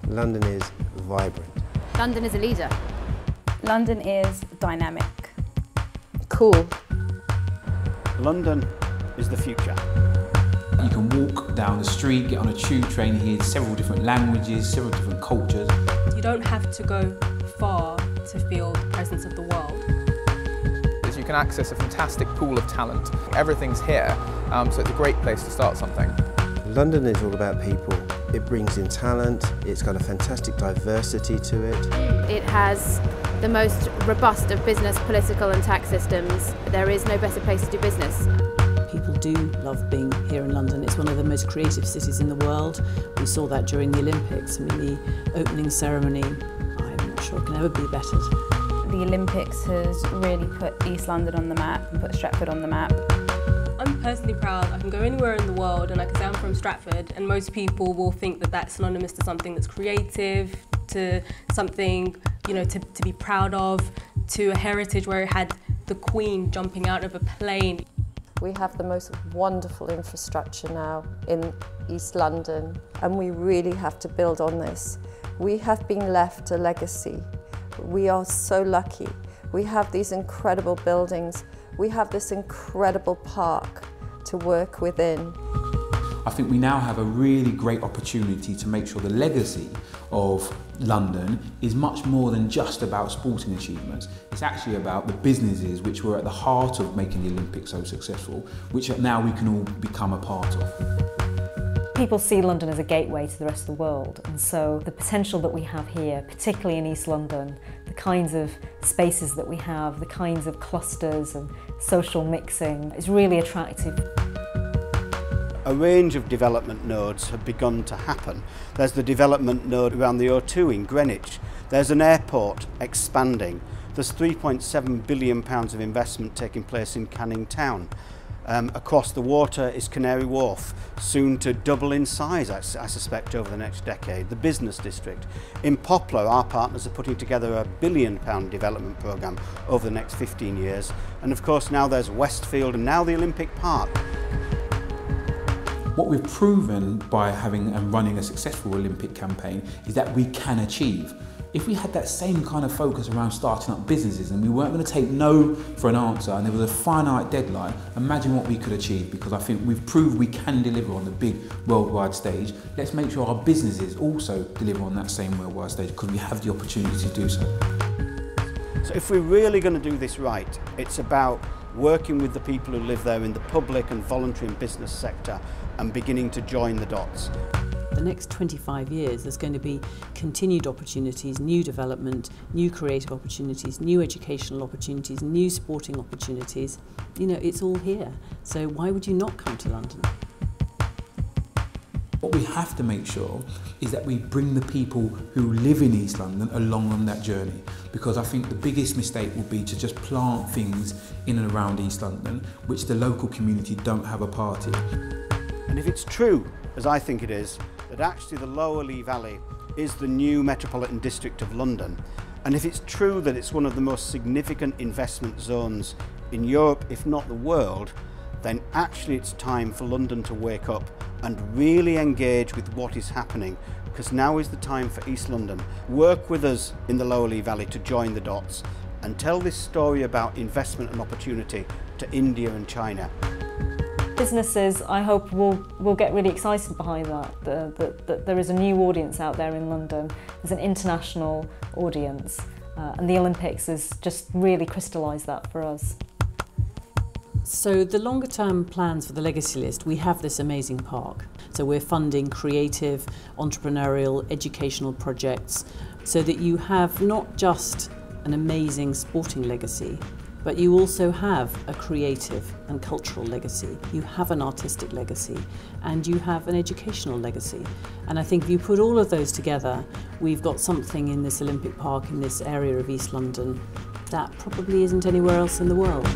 London is vibrant. London is a leader. London is dynamic. Cool. London is the future. You can walk down the street, get on a tube train, hear several different languages, several different cultures. You don't have to go far to feel the presence of the world. You can access a fantastic pool of talent. Everything's here, so it's a great place to start something. London is all about people. It brings in talent, it's got a fantastic diversity to it. It has the most robust of business, political and tax systems. There is no better place to do business. People do love being here in London. It's one of the most creative cities in the world. We saw that during the Olympics. I mean, the opening ceremony, I'm not sure it can ever be bettered. The Olympics has really put East London on the map and put Stratford on the map. I'm personally proud. I can go anywhere in the world and I can say I'm from Stratford, and most people will think that that's synonymous to something that's creative, to something, you know, to be proud of, to a heritage where it had the Queen jumping out of a plane. We have the most wonderful infrastructure now in East London, and we really have to build on this. We have been left a legacy. We are so lucky. We have these incredible buildings. We have this incredible park to work within. I think we now have a really great opportunity to make sure the legacy of London is much more than just about sporting achievements. It's actually about the businesses which were at the heart of making the Olympics so successful, which now we can all become a part of. People see London as a gateway to the rest of the world, and so the potential that we have here, particularly in East London, the kinds of spaces that we have, the kinds of clusters and social mixing is really attractive. A range of development nodes have begun to happen. There's the development node around the O2 in Greenwich. There's an airport expanding. There's £3.7 billion of investment taking place in Canning Town. Across the water is Canary Wharf, soon to double in size, I suspect, over the next decade. The business district. In Poplar, our partners are putting together a £1 billion development programme over the next 15 years. And of course now there's Westfield and now the Olympic Park. What we've proven by having and running a successful Olympic campaign is that we can achieve. If we had that same kind of focus around starting up businesses and we weren't going to take no for an answer and there was a finite deadline, imagine what we could achieve, because I think we've proved we can deliver on the big worldwide stage. Let's make sure our businesses also deliver on that same worldwide stage, because we have the opportunity to do so. So if we're really going to do this right, it's about working with the people who live there in the public and voluntary and business sector and beginning to join the dots. The next 25 years there's going to be continued opportunities, new development, new creative opportunities, new educational opportunities, new sporting opportunities. You know, it's all here. So why would you not come to London? What we have to make sure is that we bring the people who live in East London along on that journey, because I think the biggest mistake will be to just plant things in and around East London which the local community don't have a part in. And if it's true, as I think it is, that actually the Lower Lee Valley is the new metropolitan district of London, and if it's true that it's one of the most significant investment zones in Europe, if not the world, then actually it's time for London to wake up and really engage with what is happening, because now is the time for East London. Work with us in the Lower Lee Valley to join the dots and tell this story about investment and opportunity to India and China. Businesses, I hope, will get really excited behind that, that there is a new audience out there in London. There's an international audience, and the Olympics has just really crystallised that for us. So the longer term plans for the legacy list, we have this amazing park. So we're funding creative, entrepreneurial, educational projects so that you have not just an amazing sporting legacy, but you also have a creative and cultural legacy. You have an artistic legacy, and you have an educational legacy. And I think if you put all of those together, we've got something in this Olympic Park, in this area of East London, that probably isn't anywhere else in the world.